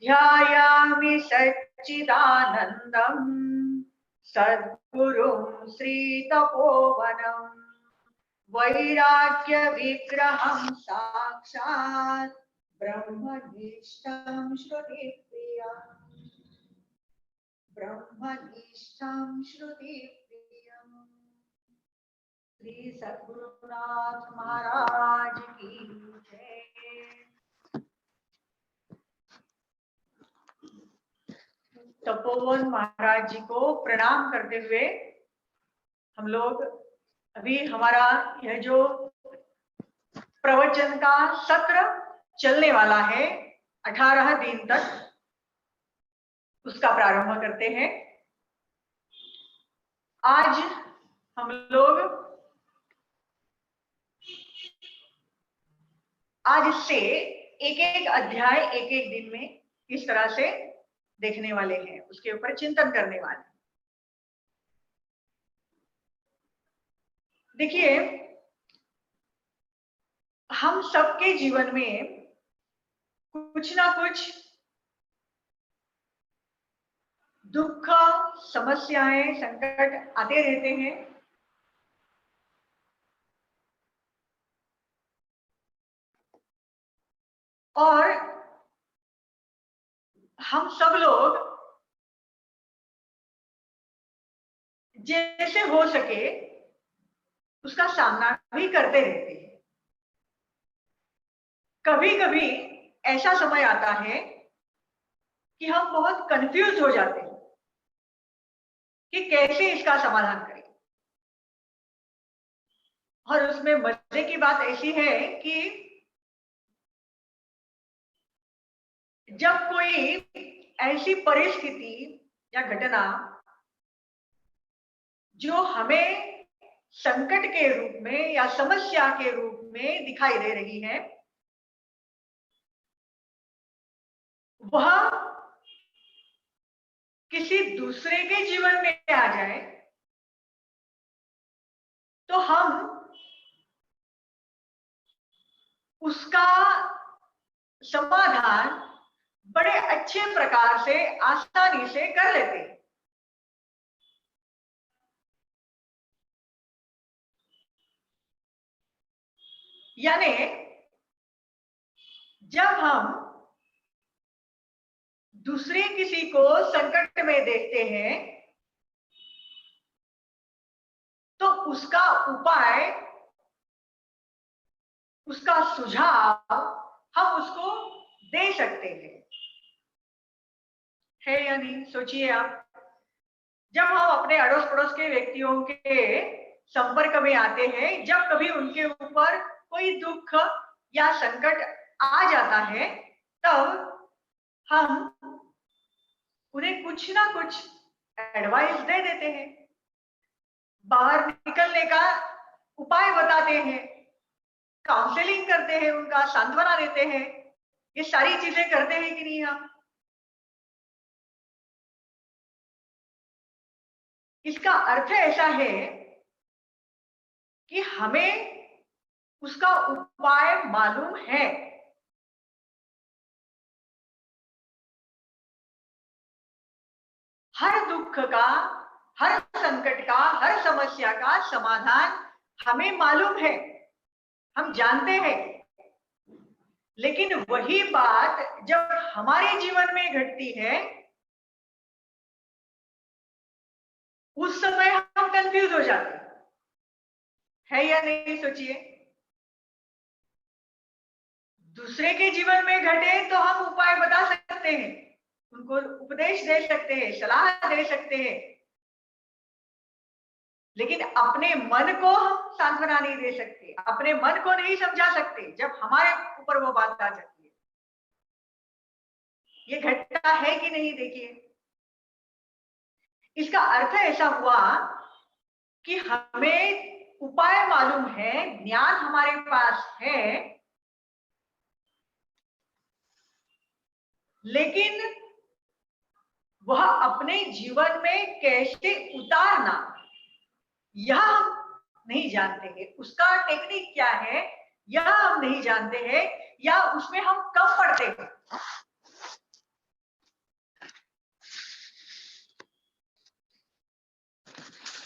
ध्यायामि सच्चिदानन्दम् सद्गुरुं श्रीतपोवनम् वैराग्यविग्रहं साक्षात् ब्रह्मनिष्ठं श्रुतिप्रियम् ब्रह्मनिष्ठं श्रुतिप्रियम्। श्री सद्गुरुनाथ महाराज की जय। तपोवन महाराज जी को प्रणाम करते हुए हम लोग अभी हमारा यह जो प्रवचन का सत्र चलने वाला है 18 दिन तक, उसका प्रारंभ करते हैं। आज हम लोग आज से एक एक अध्याय एक एक दिन में किस तरह से देखने वाले हैं, उसके ऊपर चिंतन करने वाले हैं। देखिए, हम सबके जीवन में कुछ ना कुछ दुख, समस्याएं, संकट आते रहते हैं। और हम सब लोग जैसे हो सके उसका सामना भी करते रहते हैं। कभी कभी ऐसा समय आता है कि हम बहुत कंफ्यूज हो जाते हैं कि कैसे इसका समाधान करें। और उसमें मजे की बात ऐसी है कि जब कोई ऐसी परिस्थिति या घटना जो हमें संकट के रूप में या समस्या के रूप में दिखाई दे रही है, वह किसी दूसरे के जीवन में आ जाए तो हम उसका समाधान बड़े अच्छे प्रकार से, आसानी से कर लेते हैं। यानी जब हम दूसरे किसी को संकट में देखते हैं तो उसका उपाय, उसका सुझाव हम उसको दे सकते हैं, है या नहीं? सोचिए आप, जब हम अपने अड़ोस पड़ोस के व्यक्तियों के संपर्क में आते हैं, जब कभी उनके ऊपर कोई दुख या संकट आ जाता है, तब हम उन्हें कुछ ना कुछ एडवाइस दे देते हैं, बाहर निकलने का उपाय बताते हैं, काउंसलिंग करते हैं, उनका सांत्वना देते हैं। ये सारी चीजें करते हैं कि नहीं हम? इसका अर्थ ऐसा है कि हमें उसका उपाय मालूम है। हर दुख का, हर संकट का, हर समस्या का समाधान हमें मालूम है, हम जानते हैं। लेकिन वही बात जब हमारे जीवन में घटती है, उस समय हम कंफ्यूज हो जाते हैं, है या नहीं? सोचिए, दूसरे के जीवन में घटे तो हम उपाय बता सकते हैं, उनको उपदेश दे सकते हैं, सलाह दे सकते हैं, लेकिन अपने मन को हम सांत्वना नहीं दे सकते, अपने मन को नहीं समझा सकते जब हमारे ऊपर वो बात आ जाती है। ये घटना है कि नहीं? देखिए, इसका अर्थ ऐसा हुआ कि हमें उपाय मालूम है, ज्ञान हमारे पास है, लेकिन वह अपने जीवन में कैसे उतारना, यह हम नहीं जानते हैं। उसका टेक्निक क्या है यह हम नहीं जानते हैं, या उसमें हम कम पड़ते हैं।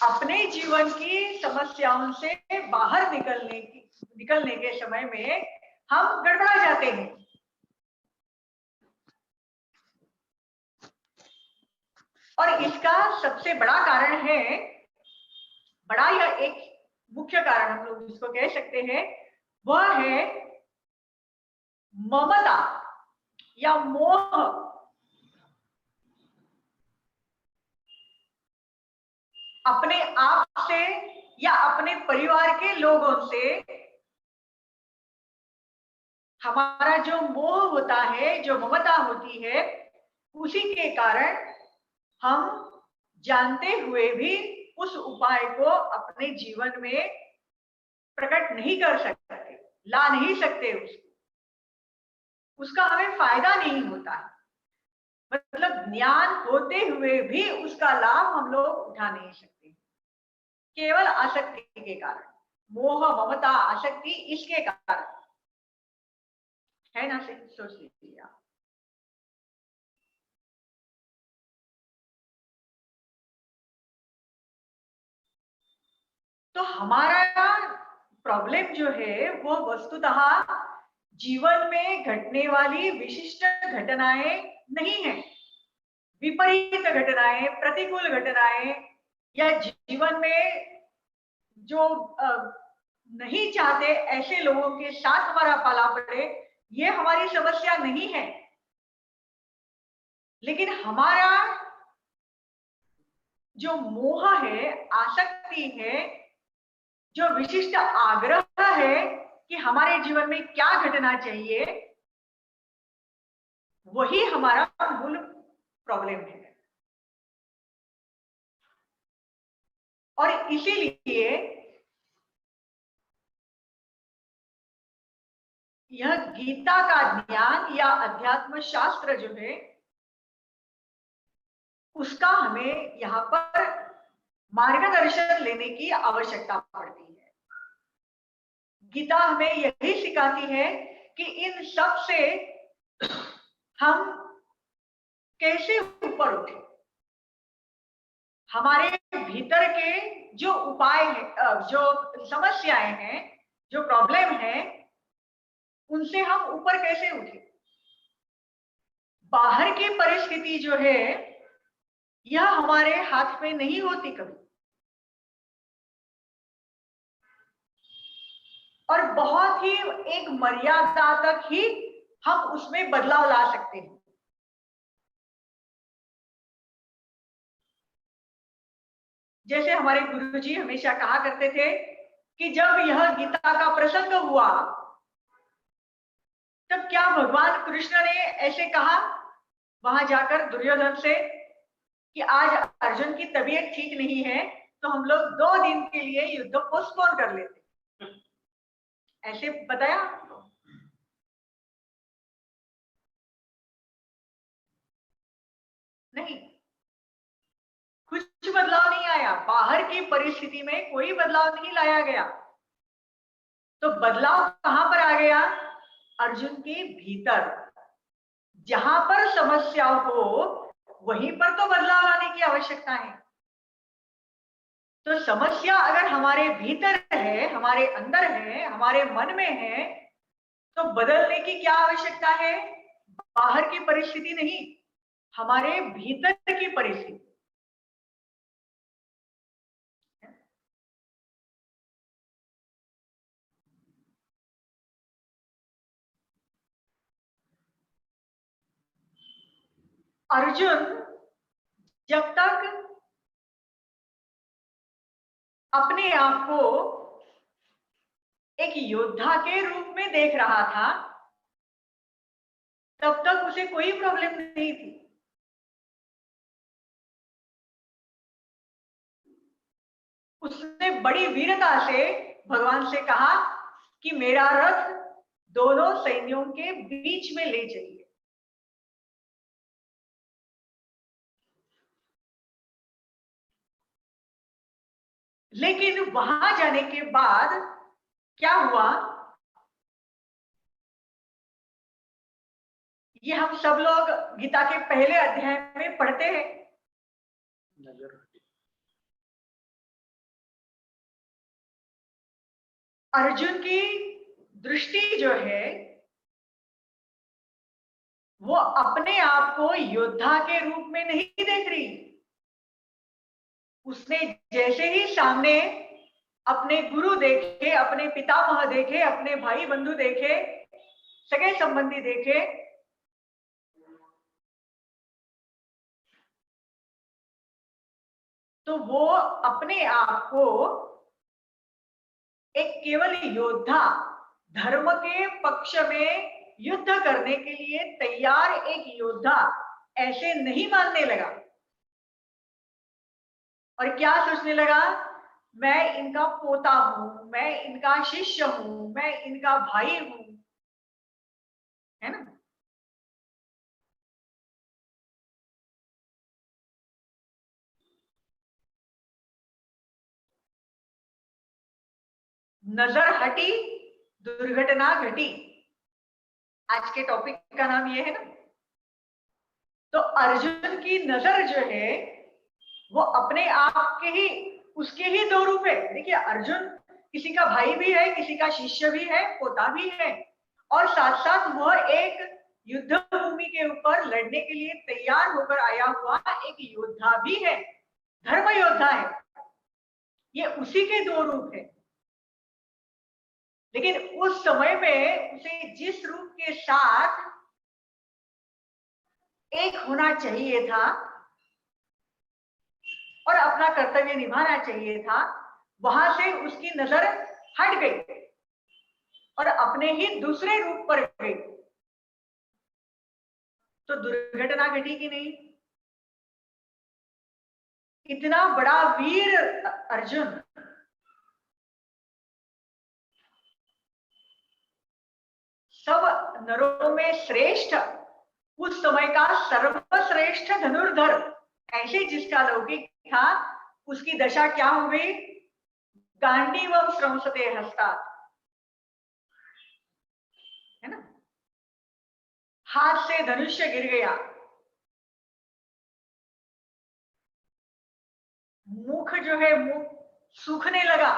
अपने जीवन की समस्याओं से बाहर निकलने के समय में हम गड़बड़ा जाते हैं। और इसका सबसे बड़ा कारण है, बड़ा या एक मुख्य कारण हम लोग जिसको कह सकते हैं, वह है ममता या मोह। अपने आप से या अपने परिवार के लोगों से हमारा जो मोह होता है, जो ममता होती है, उसी के कारण हम जानते हुए भी उस उपाय को अपने जीवन में प्रकट नहीं कर सकते, ला नहीं सकते उसका हमें फायदा नहीं होता है। मतलब ज्ञान होते हुए भी उसका लाभ हम लोग उठा नहीं सकते, केवल आसक्ति के कारण, मोह ममता आसक्ति, इसके कारण है ना। सोच लीजिए आप। तो हमारा प्रॉब्लम जो है वो वस्तुतः जीवन में घटने वाली विशिष्ट घटनाएं नहीं है, विपरीत घटनाएं, प्रतिकूल घटनाएं, या जीवन में जो नहीं चाहते ऐसे लोगों के साथ हमारा पाला पड़े, ये हमारी समस्या नहीं है। लेकिन हमारा जो मोह है, आसक्ति है, जो विशिष्ट आग्रह है कि हमारे जीवन में क्या घटना चाहिए, वही हमारा मूल प्रॉब्लम है। और इसीलिए यह गीता का ज्ञान या अध्यात्म शास्त्र जो है, उसका हमें यहाँ पर मार्गदर्शन लेने की आवश्यकता पड़ती है। गीता हमें यही सिखाती है कि इन सब से हम कैसे ऊपर उठे, हमारे भीतर के जो उपाय है, जो समस्याएं हैं, जो प्रॉब्लम है, उनसे हम ऊपर कैसे उठे। बाहर की परिस्थिति जो है यह हमारे हाथ में नहीं होती कभी, और बहुत ही एक मर्यादा तक ही हम उसमें बदलाव ला सकते हैं। जैसे हमारे गुरुजी हमेशा कहा करते थे कि जब यह गीता का प्रसंग हुआ, तब क्या भगवान कृष्ण ने ऐसे कहा वहां जाकर दुर्योधन से कि आज अर्जुन की तबीयत ठीक नहीं है, तो हम लोग 2 दिन के लिए युद्ध पोस्टपोन कर लेते, ऐसे बताया? नहीं, कुछ बदलाव नहीं आया, बाहर की परिस्थिति में कोई बदलाव नहीं लाया गया। तो बदलाव कहां पर आ गया? अर्जुन के भीतर। जहां पर समस्या हो वहीं पर तो बदलाव लाने की आवश्यकता है। तो समस्या अगर हमारे भीतर है, हमारे अंदर है, हमारे मन में है, तो बदलने की क्या आवश्यकता है? बाहर की परिस्थिति नहीं, हमारे भीतर की परिस्थिति। अर्जुन जब तक अपने आप को एक योद्धा के रूप में देख रहा था, तब तक उसे कोई प्रॉब्लम नहीं थी। उसने बड़ी वीरता से भगवान से कहा कि मेरा रथ दोनों सैन्यों के बीच में ले चलिए। लेकिन वहां जाने के बाद क्या हुआ, ये हम सब लोग गीता के पहले अध्याय में पढ़ते हैं। अर्जुन की दृष्टि जो है वो अपने आप को योद्धा के रूप में नहीं देख रही। उसने जैसे ही सामने अपने गुरु देखे, अपने पितामह देखे, अपने भाई बंधु देखे, सगे संबंधी देखे, तो वो अपने आप को एक केवल योद्धा, धर्म के पक्ष में युद्ध करने के लिए तैयार एक योद्धा ऐसे नहीं मानने लगा। और क्या सोचने लगा, मैं इनका पोता हूं, मैं इनका शिष्य हूं, मैं इनका भाई हूं, है ना। नजर हटी, दुर्घटना घटी, आज के टॉपिक का नाम ये है ना। तो अर्जुन की नजर जो है वो अपने आप के ही, उसके ही दो रूप है। देखिए, अर्जुन किसी का भाई भी है, किसी का शिष्य भी है, पोता भी है, और साथ साथ वह एक युद्ध भूमि के ऊपर लड़ने के लिए तैयार होकर आया हुआ एक योद्धा भी है, धर्म योद्धा है। ये उसी के दो रूप है। लेकिन उस समय में उसे जिस रूप के साथ एक होना चाहिए था और अपना कर्तव्य निभाना चाहिए था, वहां से उसकी नजर हट गई और अपने ही दूसरे रूप पर गई। तो दुर्घटना घटी कि नहीं। इतना बड़ा वीर अर्जुन, सब नरों में श्रेष्ठ, उस समय का सर्वश्रेष्ठ धनुर्धर, ऐसे जिसका लौकिक था, उसकी दशा क्या हो गई, गांडीवम श्रंसते हस्तात्, है ना। हाथ से धनुष्य गिर गया, मुख जो है मुख सूखने लगा,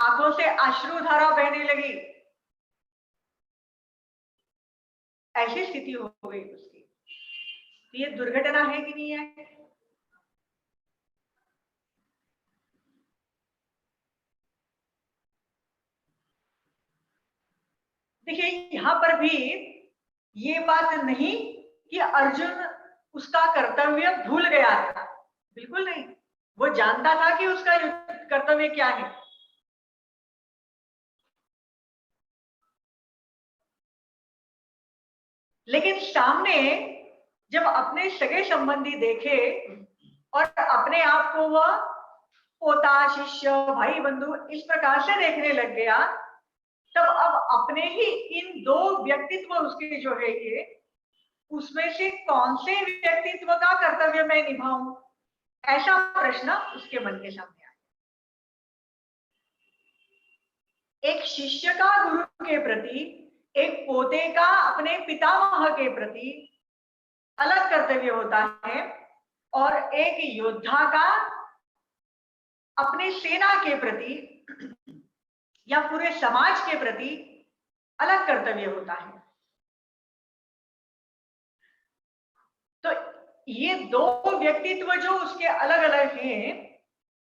आंखों से अश्रुधारा बहने लगी, ऐसी स्थिति हो गई उसकी। तो ये दुर्घटना है कि नहीं है। देखिए, यहां पर भी ये बात नहीं कि अर्जुन उसका कर्तव्य भूल गया था, बिल्कुल नहीं। वो जानता था कि उसका कर्तव्य क्या है। लेकिन सामने जब अपने सगे संबंधी देखे और अपने आप को वह पोता, शिष्य, भाई बंधु इस प्रकार से देखने लग गया, तब अब अपने ही इन दो व्यक्तित्व उसके जो है ये, उसमें से कौन से व्यक्तित्व का कर्तव्य मैं निभाऊं, ऐसा प्रश्न उसके मन के सामने आया। एक शिष्य का गुरु के प्रति, एक पोते का अपने पितामह के प्रति अलग कर्तव्य होता है, और एक योद्धा का अपने सेना के प्रति या पूरे समाज के प्रति अलग कर्तव्य होता है। तो ये दो व्यक्तित्व जो उसके अलग अलग हैं,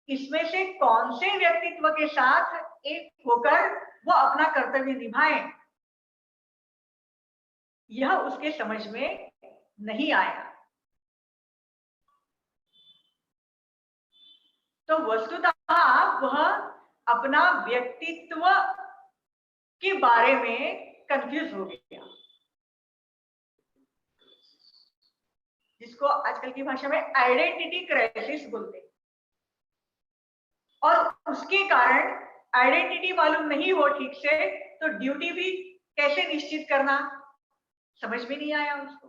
इसमें से कौन से व्यक्तित्व के साथ एक होकर वो अपना कर्तव्य निभाए, यह उसके समझ में नहीं आया। तो वस्तुतः वह अपना व्यक्तित्व के बारे में कंफ्यूज हो गया, जिसको आजकल की भाषा में आइडेंटिटी क्राइसिस बोलते हैं। और उसके कारण आइडेंटिटी मालूम नहीं हो ठीक से, तो ड्यूटी भी कैसे निश्चित करना समझ में नहीं आया उसको।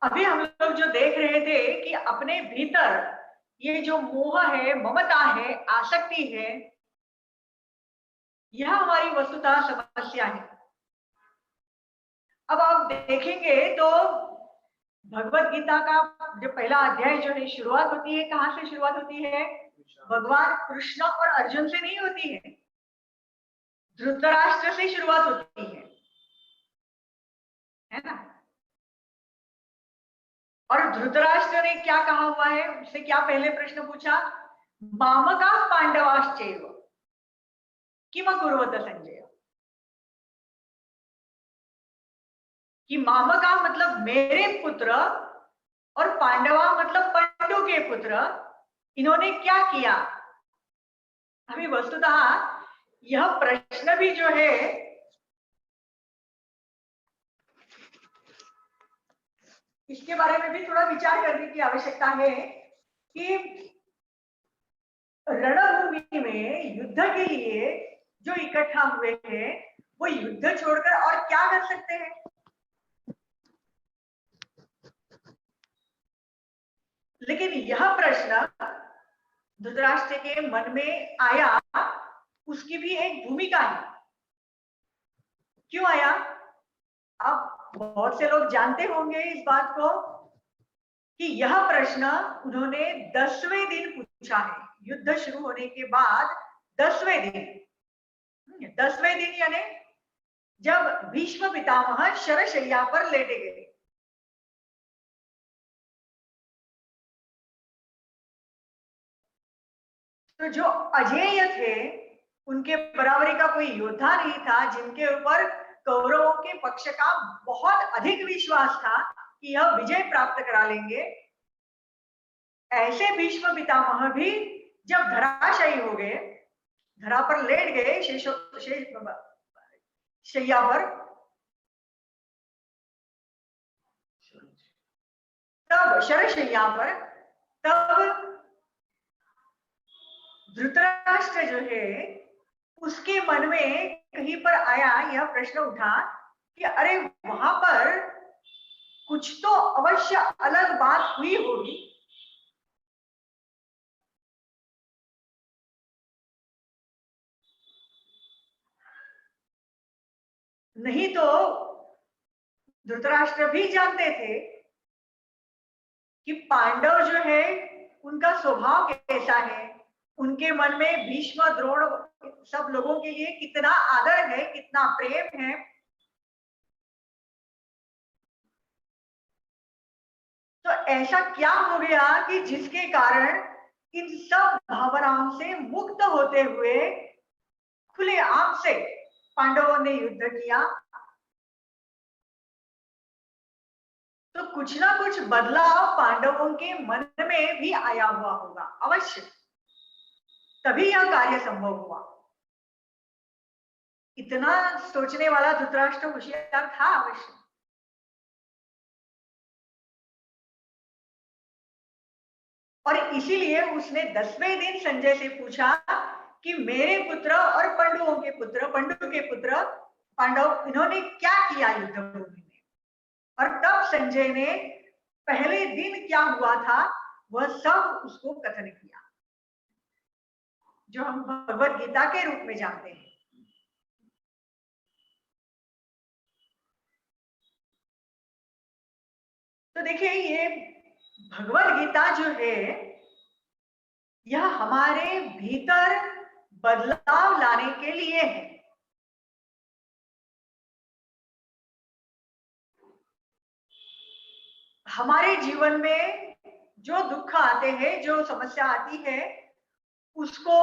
अभी हम लोग जो देख रहे थे कि अपने भीतर ये जो मोह है, ममता है, आसक्ति है, यह हमारी वस्तुतः समस्या है। अब आप देखेंगे तो भगवत गीता का जो पहला अध्याय जो है, शुरुआत होती है, कहाँ से शुरुआत होती है? भगवान कृष्ण और अर्जुन से नहीं होती है, धृतराष्ट्र से शुरुआत होती है ना। और धृतराष्ट्र ने क्या कहा हुआ है, उससे क्या पहले प्रश्न पूछा? मामका पांडवाश्चैव किम कुर्वत संजय। कि मामका मतलब मेरे पुत्र और पांडवा मतलब पंडु के पुत्र, इन्होंने क्या किया? अभी वस्तुतः यह प्रश्न भी जो है इसके बारे में भी थोड़ा विचार करने की आवश्यकता है कि रणभूमि में युद्ध के लिए जो इकट्ठा हुए हैं वो युद्ध छोड़कर और क्या कर सकते हैं? लेकिन यह प्रश्न धृतराष्ट्र के मन में आया, उसकी भी एक भूमिका है। क्यों आया? अब बहुत से लोग जानते होंगे इस बात को कि यह प्रश्न उन्होंने 10वें दिन पूछा है, युद्ध शुरू होने के बाद 10वें दिन। 10वें दिन यानी जब भीष्म पितामह शरशैया पर लेटे गए। तो जो अजेय थे, उनके बराबरी का कोई योद्धा नहीं था, जिनके ऊपर कौरवों के पक्ष का बहुत अधिक विश्वास था कि यह विजय प्राप्त करा लेंगे। ऐसे भीष्म पितामह भी जब धराशायी हो गए, धरा पर लेट गए शैया पर, तब शरशैया पर, तब धृतराष्ट्र जो है उसके मन में कहीं पर आया, यह प्रश्न उठा कि अरे वहां पर कुछ तो अवश्य अलग बात हुई होगी। नहीं तो धृतराष्ट्र भी जानते थे कि पांडव जो है उनका स्वभाव कैसा है, उनके मन में भीष्म द्रोण सब लोगों के लिए कितना आदर है, कितना प्रेम है। तो ऐसा क्या हो गया कि जिसके कारण इन सब भावनाओं से मुक्त होते हुए खुले आम से पांडवों ने युद्ध किया? तो कुछ ना कुछ बदलाव पांडवों के मन में भी आया हुआ होगा अवश्य, तभी यह कार्य संभव हुआ। इतना सोचने वाला धृतराष्ट्र होशियार था अवश्य। और इसीलिए उसने 10वें दिन संजय से पूछा कि मेरे पुत्र और पंडुओं के पुत्र, पंडु के पुत्र पांडव, इन्होंने क्या किया युद्ध भूमि में। और तब संजय ने पहले दिन क्या हुआ था वह सब उसको कथन किया, जो हम भगवत गीता के रूप में जानते हैं। तो देखिए, ये भगवत गीता जो है यह हमारे भीतर बदलाव लाने के लिए है। हमारे जीवन में जो दुख आते हैं, जो समस्या आती है, उसको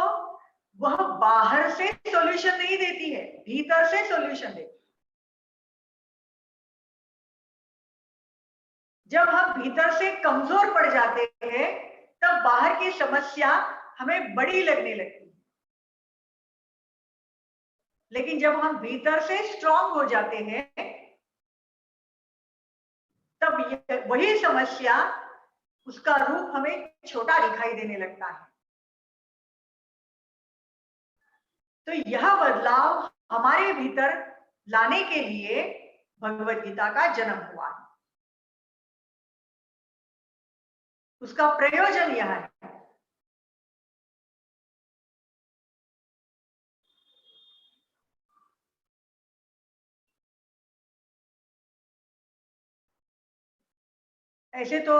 वह बाहर से सॉल्यूशन नहीं देती है, भीतर से सॉल्यूशन देती है। जब हम भीतर से कमजोर पड़ जाते हैं तब बाहर की समस्या हमें बड़ी लगने लगती है। लेकिन जब हम भीतर से स्ट्रांग हो जाते हैं तब वही समस्या, उसका रूप हमें छोटा दिखाई देने लगता है। तो यह बदलाव हमारे भीतर लाने के लिए भगवत गीता का जन्म हुआ है। उसका प्रयोजन यह है। ऐसे तो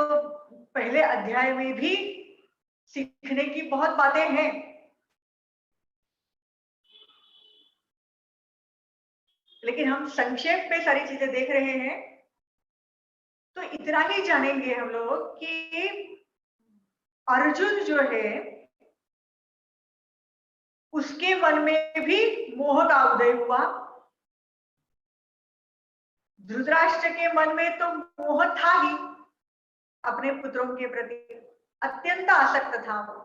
पहले अध्याय में भी सीखने की बहुत बातें हैं, लेकिन हम संक्षेप में सारी चीजें देख रहे हैं। तो इतना ही जानेंगे हम लोग कि अर्जुन जो है उसके मन में भी मोह का उदय हुआ। धृतराष्ट्र के मन में तो मोह था ही, अपने पुत्रों के प्रति अत्यंत आसक्त था वो।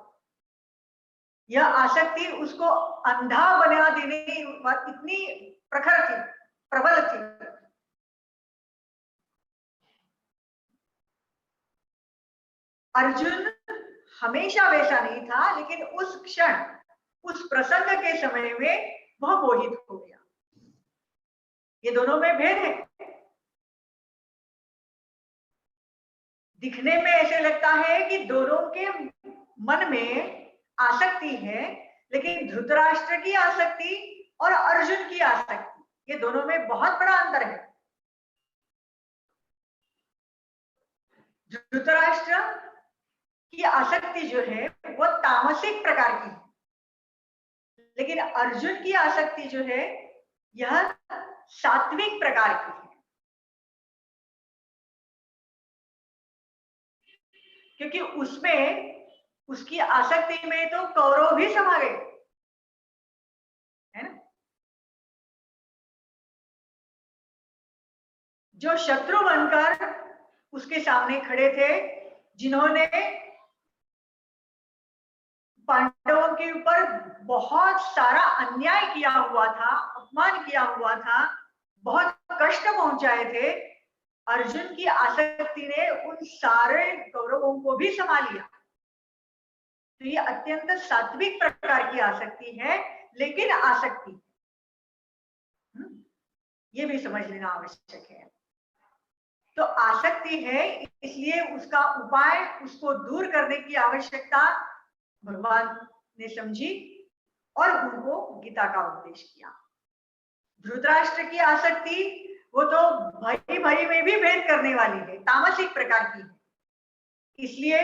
यह आसक्ति उसको अंधा बना देने इतनी प्रखर थी, प्रबल थी। अर्जुन हमेशा वैसा नहीं था, लेकिन उस क्षण, उस प्रसंग के समय में वह मोहित हो गया। ये दोनों में भेद है। दिखने में ऐसे लगता है कि दोनों के मन में आसक्ति है, लेकिन धृतराष्ट्र की आसक्ति और अर्जुन की आसक्ति, ये दोनों में बहुत बड़ा अंतर है। धृतराष्ट्र की आसक्ति जो है वो तामसिक प्रकार की है, लेकिन अर्जुन की आसक्ति जो है यह सात्विक प्रकार की है। क्योंकि उसमें, उसकी आसक्ति में तो कौरव भी समा गए, है ना। जो शत्रु बनकर उसके सामने खड़े थे, जिन्होंने पांडवों के ऊपर बहुत सारा अन्याय किया हुआ था, अपमान किया हुआ था, बहुत कष्ट पहुंचाए थे, अर्जुन की आसक्ति ने उन सारे कौरवों को भी समा लिया। तो ये अत्यंत सात्विक प्रकार की आसक्ति है, लेकिन आसक्ति, ये भी समझ लेना आवश्यक है। तो आसक्ति है, इसलिए उसका उपाय, उसको दूर करने की आवश्यकता भगवान ने समझी और उनको गीता का उपदेश किया। धृतराष्ट्र की आसक्ति वो तो भरी भरी में भी भेद करने वाली है, तामसिक प्रकार की है। इसलिए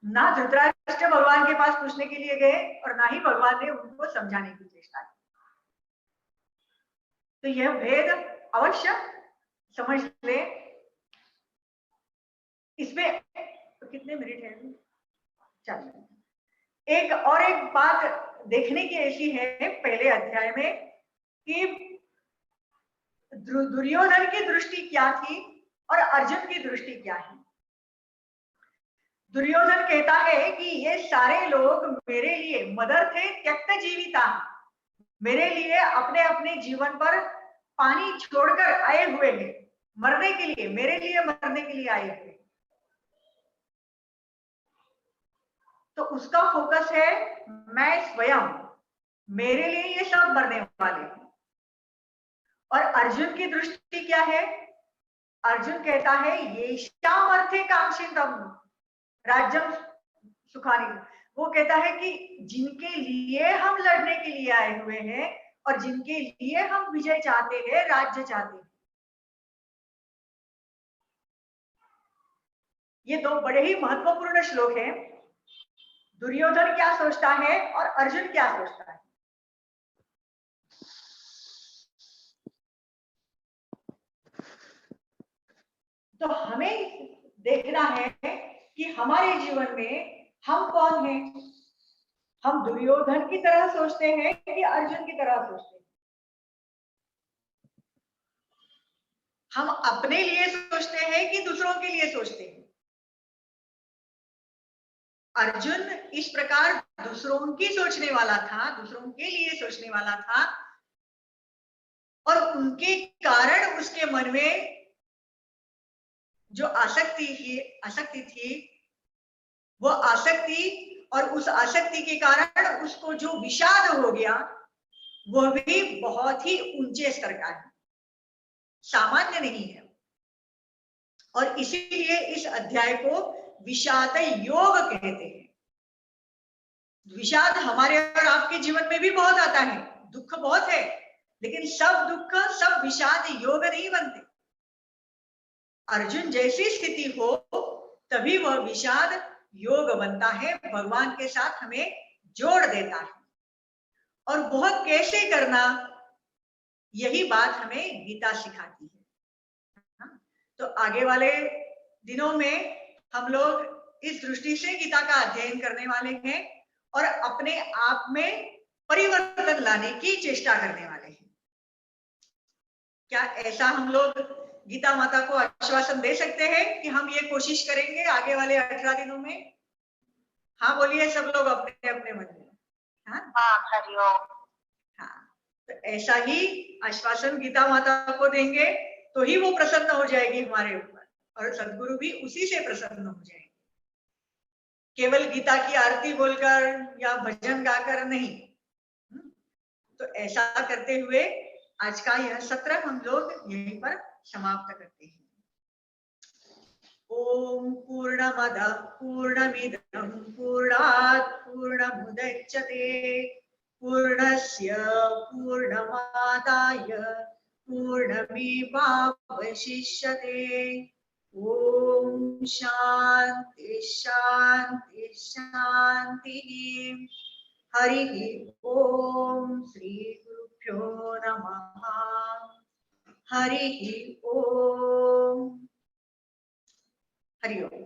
ना धृतराष्ट्र भगवान के पास पूछने के लिए गए और ना ही भगवान ने उनको समझाने की चेष्टा की। तो यह भेद अवश्य समझ ले। इसमें तो कितने मिनट है? चलिए, एक बात देखने की ऐसी है पहले अध्याय में कि दुर्योधन की दृष्टि क्या थी और अर्जुन की दृष्टि क्या है। दुर्योधन कहता है कि ये सारे लोग मेरे लिए मदर थे, त्यक्त जीविता, मेरे लिए अपने अपने जीवन पर पानी छोड़कर आए हुए हैं, मरने के लिए, मेरे लिए मरने के लिए आए हुए। तो उसका फोकस है मैं स्वयं, मेरे लिए ये सब मरने वाले हैं। और अर्जुन की दृष्टि क्या है? अर्जुन कहता है ये श्यामर्थे कांक्षितम राज्यम सुखानी। वो कहता है कि जिनके लिए हम लड़ने के लिए आए हुए हैं और जिनके लिए हम विजय चाहते हैं, राज्य चाहते हैं, ये दो बड़े ही महत्वपूर्ण श्लोक हैं। दुर्योधन क्या सोचता है और अर्जुन क्या सोचता है। तो हमें देखना है कि हमारे जीवन में हम कौन हैं। हम दुर्योधन की तरह सोचते हैं कि अर्जुन की तरह सोचते हैं। हम अपने लिए सोचते हैं कि दूसरों के लिए सोचते हैं। अर्जुन इस प्रकार दूसरों की सोचने वाला था, दूसरों के लिए सोचने वाला था, और उनके कारण उसके मन में जो आसक्ति थी, वो आसक्ति, और उस आसक्ति के कारण उसको जो विषाद हो गया, वह भी बहुत ही ऊंचे स्तर का है, सामान्य नहीं है। और इसीलिए इस अध्याय को विषाद योग कहते हैं। विषाद हमारे और आपके जीवन में भी बहुत आता है, दुख बहुत है, लेकिन सब दुख, सब विषाद योग नहीं बनते। अर्जुन जैसी स्थिति हो तभी वह विषाद योग बनता है, भगवान के साथ हमें जोड़ देता है। और वह कैसे करना, यही बात हमें गीता सिखाती है। तो आगे वाले दिनों में हम लोग इस दृष्टि से गीता का अध्ययन करने वाले हैं और अपने आप में परिवर्तन लाने की चेष्टा करने वाले हैं। क्या ऐसा हम लोग गीता माता को आश्वासन दे सकते हैं कि हम ये कोशिश करेंगे आगे वाले 18 दिनों में? हाँ बोलिए सब लोग अपने अपने मन में। हाँ, हरिओम। हाँ, तो ऐसा ही आश्वासन गीता माता को देंगे तो ही वो प्रसन्न हो जाएगी हमारे ऊपर, और सद्गुरु भी उसी से प्रसन्न हो जाएंगे। केवल गीता की आरती बोलकर या भजन गाकर नहीं। तो ऐसा करते हुए आज का यह सत्र हम लोग यहीं पर समाप्त करते हैं। ओम पूर्णमदः पूर्णमिदं पूर्णात् पूर्णमुदच्यते पूर्णस्य पूर्णमादाय पूर्णमेवावशिष्यते। ओम शांति शांति शांति। हरि ओम श्री गुरुभ्यो नमः। हरि ओम। हरि ओम।